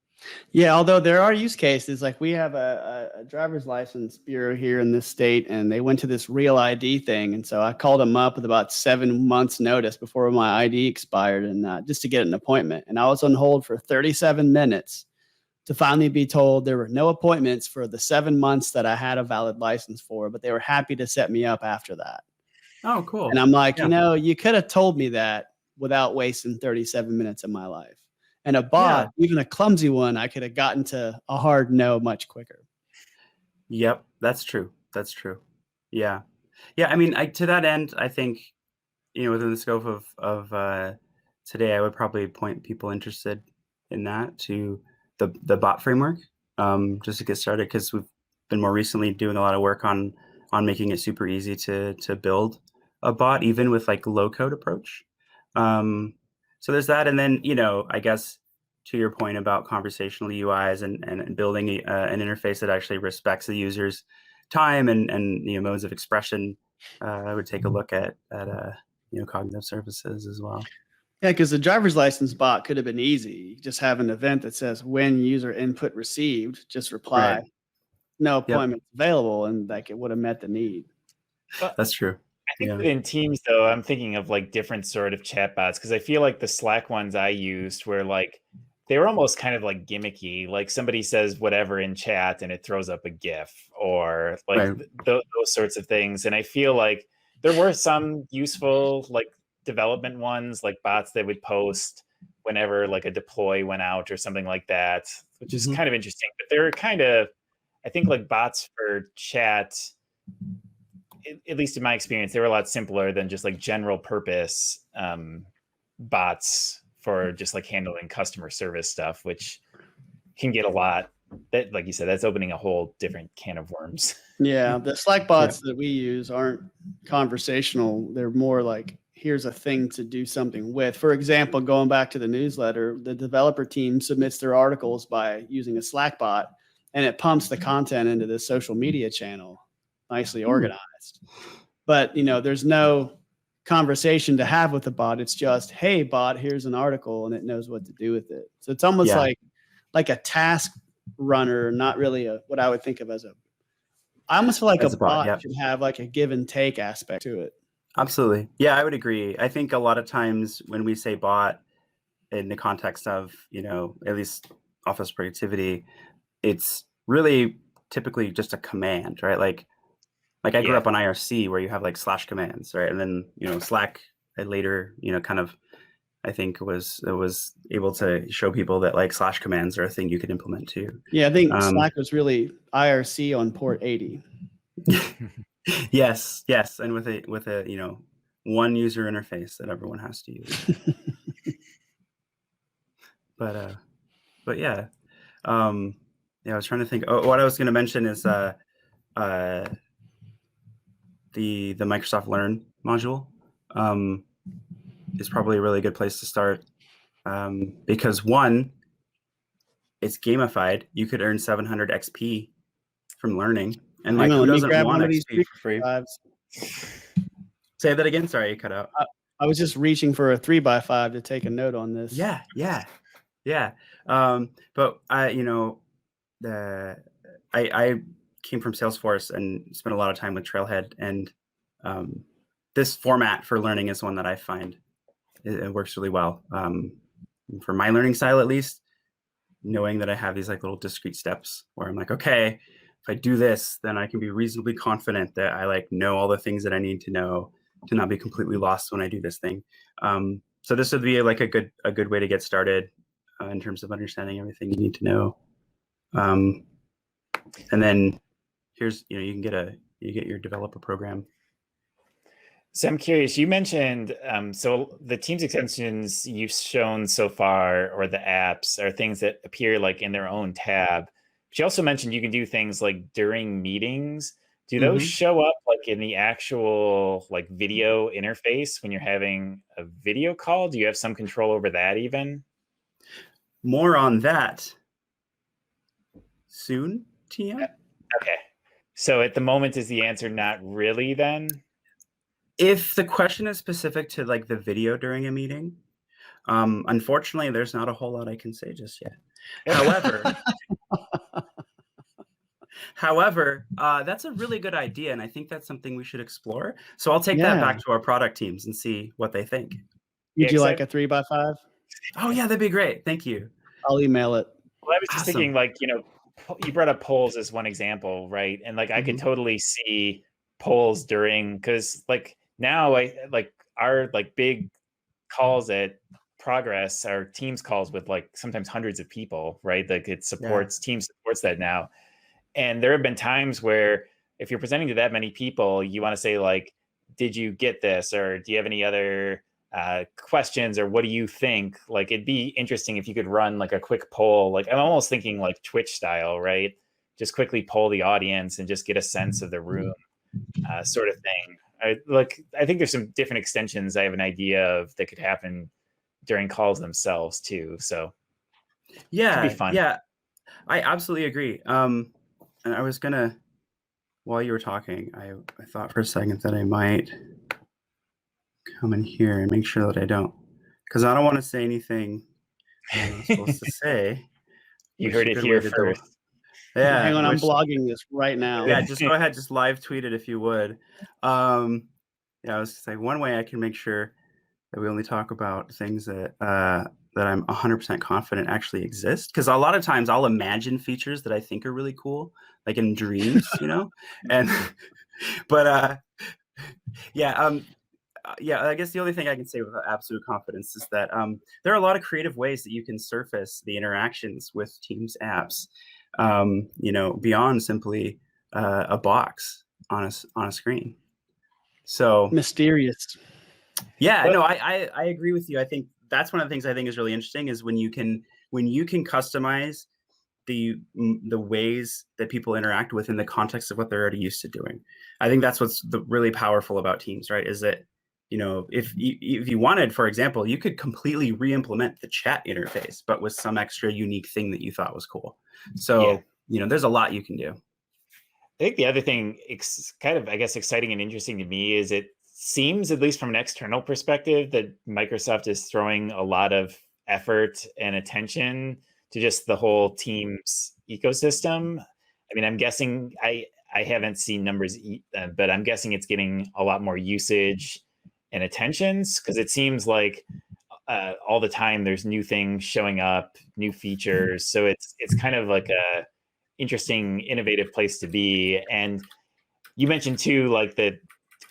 Yeah, although there are use cases, like we have a driver's license bureau here in this state, and they went to this real ID thing. And so I called them up with about 7 months notice before my ID expired, and just to get an appointment. And I was on hold for 37 minutes to finally be told there were no appointments for the 7 months that I had a valid license for, but they were happy to set me up after that. Oh, cool. And I'm like, you could have told me that without wasting 37 minutes of my life. And a bot, even a clumsy one, I could have gotten to a hard no much quicker. Yep, that's true. That's true. Yeah. Yeah, I mean, to that end, I think, within the scope of today, I would probably point people interested in that to the bot framework, just to get started, because we've been more recently doing a lot of work on making it super easy to build a bot, even with like low code approach. So there's that. And then, I guess to your point about conversational UIs and building an interface that actually respects the user's time and modes of expression, I would take a look at cognitive services as well. Yeah, because the driver's license bot could have been easy. You just have an event that says when user input received, just reply, no appointments available, and like it would have met the need. That's true. I think in Teams, though, I'm thinking of like different sort of chatbots, because I feel like the Slack ones I used were like, they were almost kind of like gimmicky. Like somebody says whatever in chat and it throws up a GIF or like those sorts of things. And I feel like there were some useful like development ones, like bots that would post whenever like a deploy went out or something like that, which is kind of interesting. But they're kind of, I think, like bots for chat, at least in my experience, they were a lot simpler than just like general purpose bots for just like handling customer service stuff, which can get a lot. That, like you said, that's opening a whole different can of worms. Yeah, the Slack bots that we use aren't conversational. They're more like, here's a thing to do something with. For example, going back to the newsletter, the developer team submits their articles by using a Slack bot, and it pumps the content into this social media channel, nicely organized. But, there's no conversation to have with the bot. It's just, hey, bot, here's an article, and it knows what to do with it. So it's almost like a task runner, not really what I would think of as I almost feel like a bot should have like a give and take aspect to it. Absolutely. Yeah, I would agree. I think a lot of times when we say bot in the context of, at least office productivity, it's really typically just a command, right? Like I grew up on IRC where you have like slash commands, right? And then, Slack later, kind of, I think was able to show people that like slash commands are a thing you could implement too. Yeah, I think Slack was really IRC on port 80. Yes, and with a one user interface that everyone has to use. But yeah, I was trying to think. Oh, what I was going to mention is the Microsoft Learn module is probably a really good place to start, because one, it's gamified. You could earn 700 XP from learning. And like, who doesn't want XP for free? Say that again. Sorry, you cut out. I was just reaching for a 3x5 to take a note on this. Yeah. But I came from Salesforce and spent a lot of time with Trailhead, and this format for learning is one that I find it works really well. for my learning style, at least, knowing that I have these like little discrete steps where I'm like, okay, if I do this, then I can be reasonably confident that I like know all the things that I need to know to not be completely lost when I do this thing. So this would be like a good way to get started in terms of understanding everything you need to know. And then here's, you get your developer program. So I'm curious, you mentioned, so the Teams extensions you've shown so far, or the apps, are things that appear like in their own tab. But you also mentioned you can do things like during meetings. Do those show up like in the actual like video interface when you're having a video call? Do you have some control over that even? More on that soon, TM. Okay. So at the moment, is the answer not really then? If the question is specific to like the video during a meeting, unfortunately, there's not a whole lot I can say just yet. However, that's a really good idea, and I think that's something we should explore. So I'll take that back to our product teams and see what they think. Would you like a 3x5? Oh yeah, that'd be great. Thank you. I'll email it. Well, I was just thinking, like, you brought up polls as one example, right? And like I could totally see polls during, because like now our like big calls at Progress are Teams calls with like sometimes hundreds of people, right? Like it supports Teams supports that now. And there have been times where if you're presenting to that many people, you want to say like, did you get this? Or do you have any other questions, or what do you think? Like, it'd be interesting if you could run like a quick poll. Like, I'm almost thinking like Twitch style, right? Just quickly poll the audience and just get a sense of the room, sort of thing. I think there's some different extensions I have an idea of that could happen during calls themselves too. So yeah, it'd be fun. Yeah, I absolutely agree. And I was gonna, while you were talking, I thought for a second that I might come in here and make sure that I don't, because I don't want to say anything I'm not supposed to say. You heard it here first. Yeah. Hang on, I'm blogging this right now. Yeah, just go ahead, just live tweet it if you would. Yeah, I was gonna say one way I can make sure that we only talk about things that that I'm 100% confident actually exist, because a lot of times I'll imagine features that I think are really cool, like in dreams, and but yeah, I guess the only thing I can say with absolute confidence is that there are a lot of creative ways that you can surface the interactions with Teams apps, beyond simply a box on a screen. So mysterious. Yeah, no, I agree with you. I think that's one of the things I think is really interesting is when you can customize the ways that people interact within the context of what they're already used to doing. I think that's what's really powerful about Teams, right? Is that, if you wanted, for example, you could completely re-implement the chat interface, but with some extra unique thing that you thought was cool. So, there's a lot you can do. I think the other thing kind of, I guess, exciting and interesting to me is it seems, at least from an external perspective, that Microsoft is throwing a lot of effort and attention to just the whole Teams ecosystem. I mean, I'm guessing, I haven't seen numbers, but I'm guessing it's getting a lot more usage and attentions, because it seems like all the time there's new things showing up, new features. So it's kind of like a interesting, innovative place to be. And you mentioned too, like the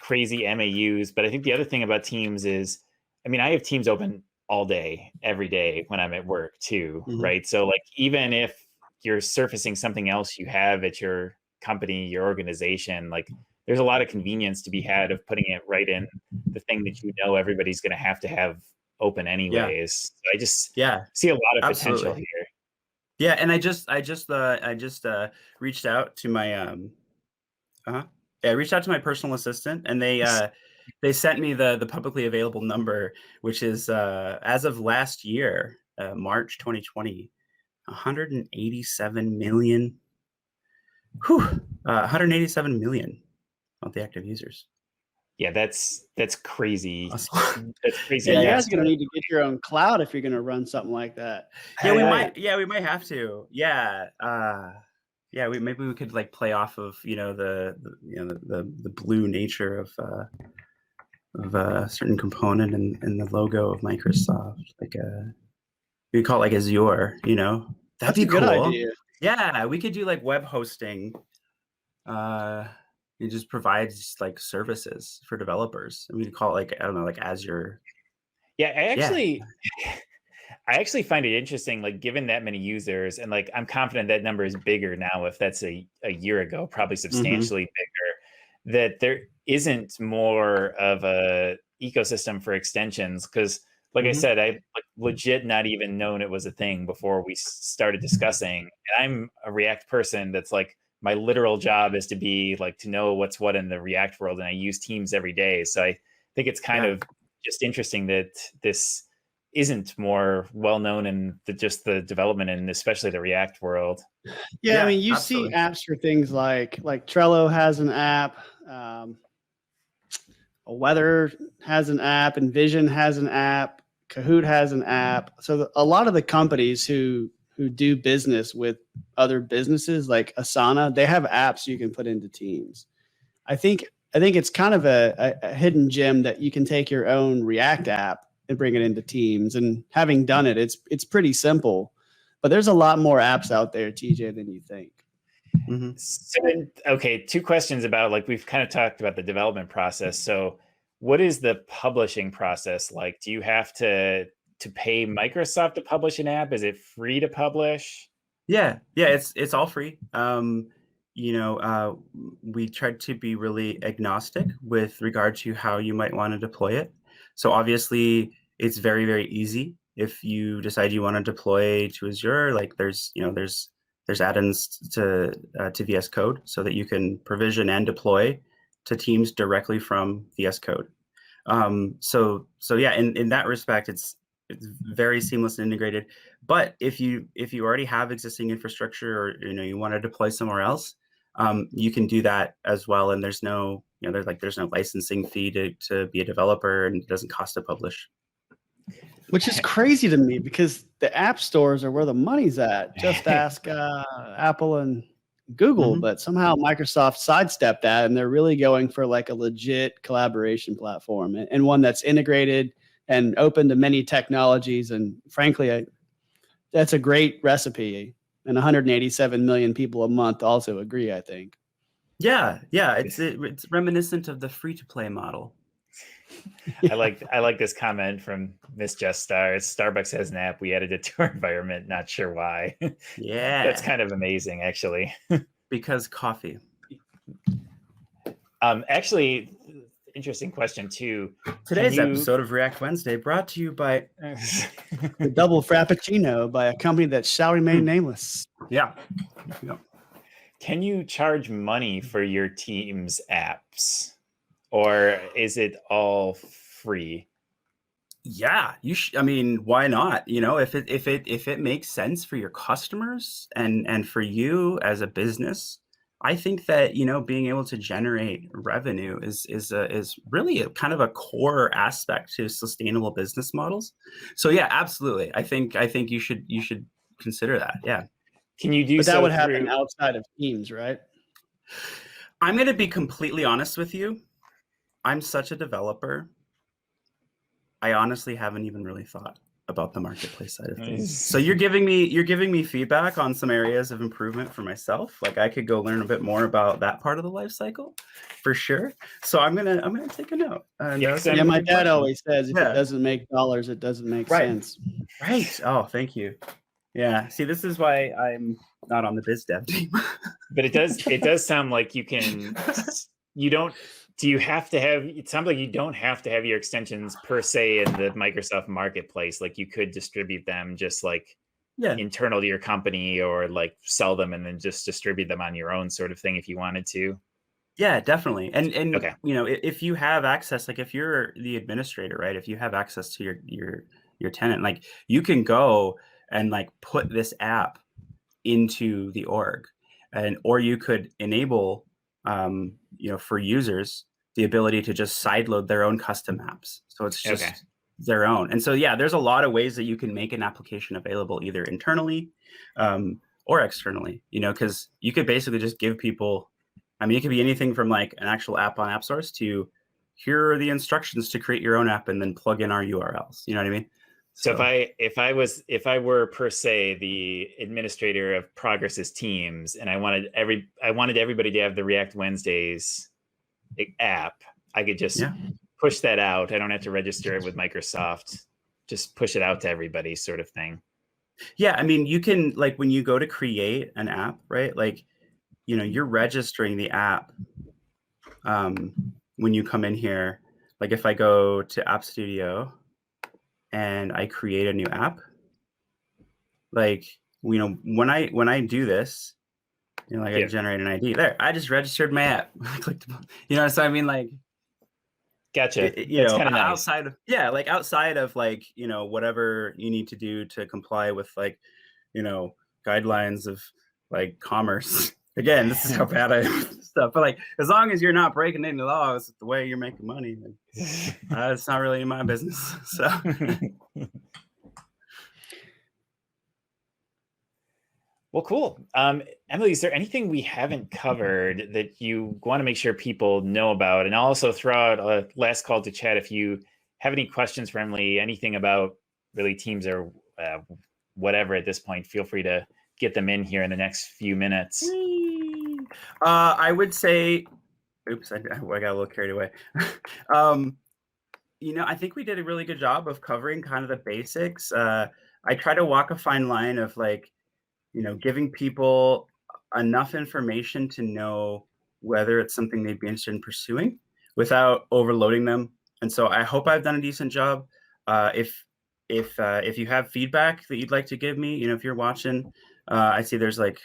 crazy MAUs, but I think the other thing about Teams is, I mean, I have Teams open all day, every day when I'm at work too, right? So like, even if you're surfacing something else you have at your company, your organization, like there's a lot of convenience to be had of putting it right in the thing that everybody's going to have open anyways. So I just see a lot of potential here. Yeah, and I just reached out to my I reached out to my personal assistant, and they sent me the publicly available number, which is as of last year, March 2020, 187 million. 187 million monthly active users. Yeah, that's crazy. Awesome. That's crazy. Yeah, you guys are gonna need to get your own cloud if you're gonna run something like that. Yeah, we might. Yeah, we might have to. Yeah. Maybe we could like play off of the blue nature of a certain component and the logo of Microsoft, like We call it like Azure, that'd That's be a good cool. idea. Yeah, we could do like web hosting. It just provides like services for developers. And we could call it like, I don't know, like Azure. Yeah, Yeah. I actually find it interesting, like given that many users, and like I'm confident that number is bigger now if that's a year ago, probably substantially bigger, that there isn't more of a ecosystem for extensions. Because like I said, I like, legit not even known it was a thing before we started discussing. And I'm a React person that's like my literal job is to be like to know what's what in the React world, and I use Teams every day. So I think it's kind of just interesting that this isn't more well known in just the development and especially the React world. Yeah, I mean, you absolutely. see apps for things like Trello has an app, Weather has an app, Envision has an app, Kahoot has an app. So a lot of the companies who do business with other businesses like Asana, they have apps you can put into Teams. I think it's kind of a hidden gem that you can take your own React app and bring it into Teams. And having done it, it's pretty simple. But there's a lot more apps out there, TJ, than you think. So then, okay, two questions about like we've kind of talked about the development process. So what is the publishing process like? Do you have to pay Microsoft to publish an app? Is it free to publish? Yeah, it's all free. We tried to be really agnostic with regard to how you might want to deploy it. So obviously, it's very, very easy if you decide you want to deploy to Azure. Like there's add-ins to VS Code so that you can provision and deploy to Teams directly from VS Code. So yeah, in that respect, it's very seamless and integrated. But if you already have existing infrastructure, or you want to deploy somewhere else, you can do that as well. And there's no there's no licensing fee to be a developer, and it doesn't cost to publish. Which is crazy to me because the app stores are where the money's at. Just ask Apple and Google, but somehow Microsoft sidestepped that, and they're really going for like a legit collaboration platform and one that's integrated and open to many technologies. And frankly, that's a great recipe. And 187 million people a month also agree, I think. Yeah, it's reminiscent of the free-to-play model. Yeah. I like this comment from Miss Just Stars. Starbucks has an app. We added it to our environment. Not sure why. Yeah, that's kind of amazing, actually. Because coffee. Actually, interesting question too. Today's episode of React Wednesday brought to you by the Double Frappuccino by a company that shall remain nameless. Yeah. Can you charge money for your Teams apps, or is it all free? Yeah, I mean, why not? If it makes sense for your customers and for you as a business, I think that being able to generate revenue is really a kind of a core aspect to sustainable business models. So yeah, absolutely. I think you should consider that. Yeah. Can you do? But that would happen outside of Teams, right? I'm going to be completely honest with you. I'm such a developer. I honestly haven't even really thought about the marketplace side of things. So you're giving me feedback on some areas of improvement for myself. Like I could go learn a bit more about that part of the life cycle, for sure. So I'm gonna take a note. Yeah, my dad always says if it doesn't make dollars, it doesn't make sense. Right. Oh, thank you. Yeah. See, this is why I'm not on the biz dev team. But it does sound like you can. You don't. Do you have to have? It sounds like you don't have to have your extensions per se in the Microsoft Marketplace. Like you could distribute them just like internal to your company, or like sell them and then just distribute them on your own sort of thing if you wanted to. Yeah, definitely. And okay. If you have access, like if you're the administrator, right? If you have access to your tenant, like you can go and like put this app into the org, or you could enable for users the ability to just sideload their own custom apps. So it's just their own. And so, yeah, there's a lot of ways that you can make an application available either internally or externally, because you could basically just give people, I mean, it could be anything from like an actual app on AppSource to here are the instructions to create your own app and then plug in our URLs. You know what I mean? So if I were per se the administrator of Progress's teams, and I wanted everybody to have the React Wednesdays app, I could just push that out. I don't have to register it with Microsoft. Just push it out to everybody, sort of thing. Yeah, I mean, you can, like, when you go to create an app, right? Like, you know, you're registering the app when you come in here. Like, if I go to App Studio and I create a new app, like, you know, when I do this, you know, like I generate an ID there, I just registered my app. Clicked, you know, so I mean, like, gotcha. You That's know, kind of nice. outside of like, you know, whatever you need to do to comply with, like, you know, guidelines of like commerce. Again, this is how bad I am stuff. But like, as long as you're not breaking any laws, the way you're making money, it's not really my business. So. Well, cool. Emily, is there anything we haven't covered that you want to make sure people know about? And I'll also throw out a last call to chat if you have any questions for Emily, anything about really teams or whatever at this point, feel free to get them in here in the next few minutes. I would say, oops, I got a little carried away. You know, I think we did a really good job of covering kind of the basics. I try to walk a fine line of, like, you know, giving people enough information to know whether it's something they'd be interested in pursuing without overloading them. And so I hope I've done a decent job. If you have feedback that you'd like to give me, you know, if you're watching, I see there's like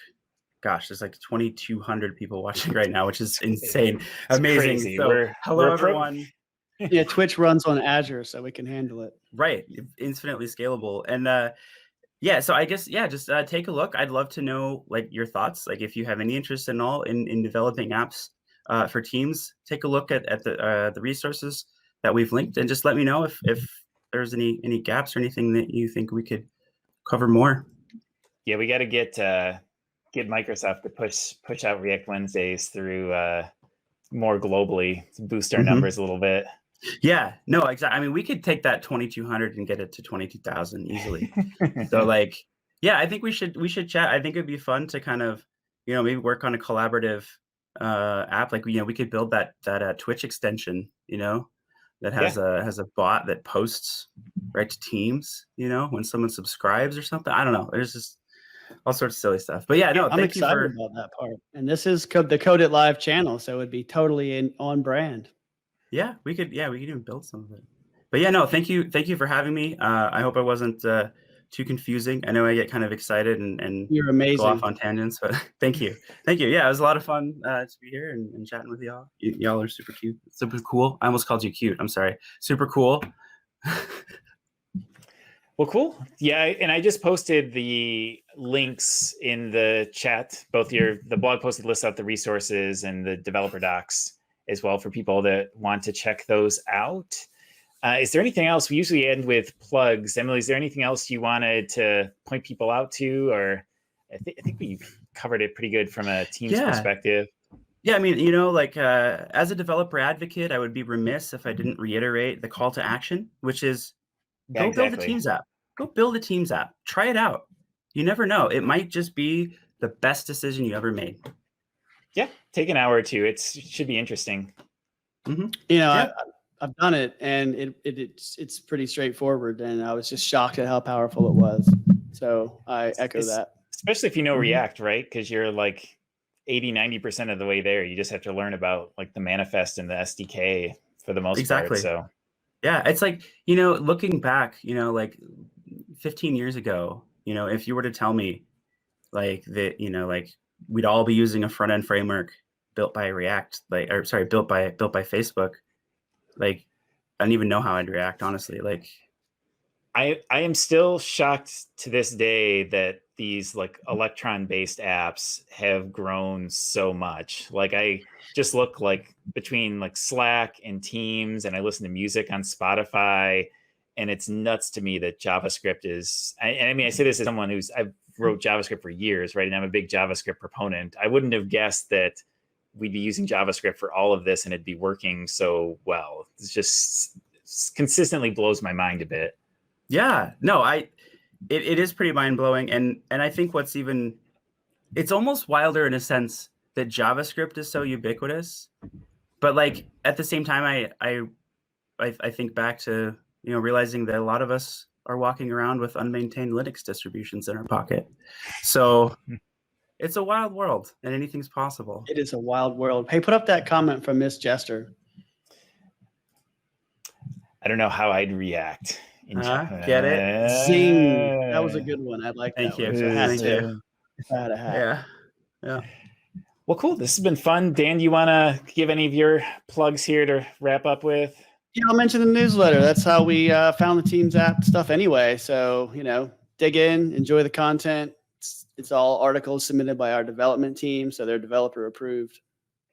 2,200 people watching right now, which is insane. It's amazing. Crazy. So hello, everyone. Yeah, Twitch runs on Azure, so we can handle it. Right. Infinitely scalable. And yeah, so I guess, just take a look. I'd love to know, like, your thoughts. Like, if you have any interest in all in developing apps for teams, take a look at the resources that we've linked, and just let me know if there's any gaps or anything that you think we could cover more. Yeah, we got to get Microsoft to push out React Wednesdays through more globally to boost our numbers a little bit. Yeah, no, exactly. I mean, we could take that 2,200 and get it to 22,000 easily. So, like, yeah, I think we should chat. I think it'd be fun to kind of, you know, maybe work on a collaborative app. Like, you know, we could build that Twitch extension, you know, that has a bot that posts right to teams, you know, when someone subscribes or something. I don't know. There's just all sorts of silly stuff. But yeah, no, I'm excited about that part. And this is the Code It Live channel, so it'd be totally on brand. Yeah, we could even build some of it. But yeah, no, thank you for having me. I hope I wasn't too confusing. I know I get kind of excited and you're amazing. Go off on tangents, but thank you. Yeah, it was a lot of fun to be here and chatting with y'all. Y'all are super cute, super cool. I almost called you cute. I'm sorry. Super cool. Well, cool. Yeah, and I just posted the links in the chat, both the blog post that lists out the resources and the developer docs as well for people that want to check those out. Is there anything else? We usually end with plugs. Emily, is there anything else you wanted to point people out to? Or I think we've covered it pretty good from a team's perspective. Yeah, I mean, you know, like as a developer advocate, I would be remiss if I didn't reiterate the call to action, which is go build a Teams app. Go build a Teams app. Try it out. You never know. It might just be the best decision you ever made. Yeah, take an hour or two. It should be interesting. You know, I've done it, and it's pretty straightforward. And I was just shocked at how powerful it was. So I echo that. Especially if you know React, right? Because you're like 80-90% of the way there. You just have to learn about like the manifest and the SDK for the most part. So yeah, it's like, you know, looking back, you know, like 15 years ago, you know, if you were to tell me like that, you know, like we'd all be using a front end framework built by React, built by Facebook, like I don't even know how I'd react, honestly. Like I am still shocked to this day that these like Electron based apps have grown so much. Like I just look like between like Slack and Teams, and I listen to music on Spotify, and it's nuts to me that JavaScript is, and I mean, I say this as someone I've wrote JavaScript for years, right? And I'm a big JavaScript proponent. I wouldn't have guessed that we'd be using JavaScript for all of this and it'd be working so well. It's just consistently blows my mind a bit. Yeah, no, it is pretty mind blowing, and I think it's almost wilder in a sense that JavaScript is so ubiquitous, but like at the same time, I think back to realizing that a lot of us are walking around with unmaintained Linux distributions in our pocket, so it's a wild world, and anything's possible. It is a wild world. Hey, put up that comment from Miss Jester. I don't know how I'd react. Get it? Zing. That was a good one. I like that. Thank you. One. If I had Thank to- you. if I had a hat. Yeah. Well, cool. This has been fun. Dan, you want to give any of your plugs here to wrap up with? Yeah, I'll mention the newsletter. That's how we found the Teams app stuff anyway. So, dig in, enjoy the content. It's all articles submitted by our development team, so they're developer approved.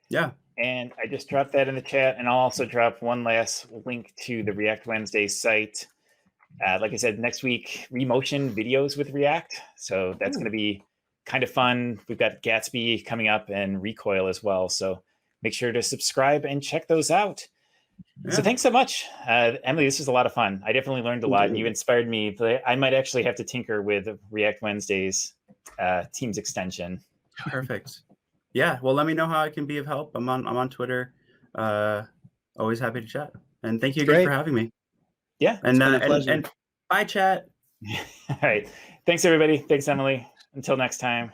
Yeah. And I just dropped that in the chat, and I'll also drop one last link to the React Wednesday site. Like I said, next week, Remotion videos with React. So that's going to be kind of fun. We've got Gatsby coming up and Recoil as well. So make sure to subscribe and check those out. Yeah. So thanks so much. Emily, this was a lot of fun. I definitely learned a lot, and you inspired me. I might actually have to tinker with React Wednesdays Teams extension. Perfect. Yeah. Well, let me know how I can be of help. I'm on Twitter. Always happy to chat. And thank you again for having me. Yeah. And bye, chat. All right. Thanks, everybody. Thanks, Emily. Until next time.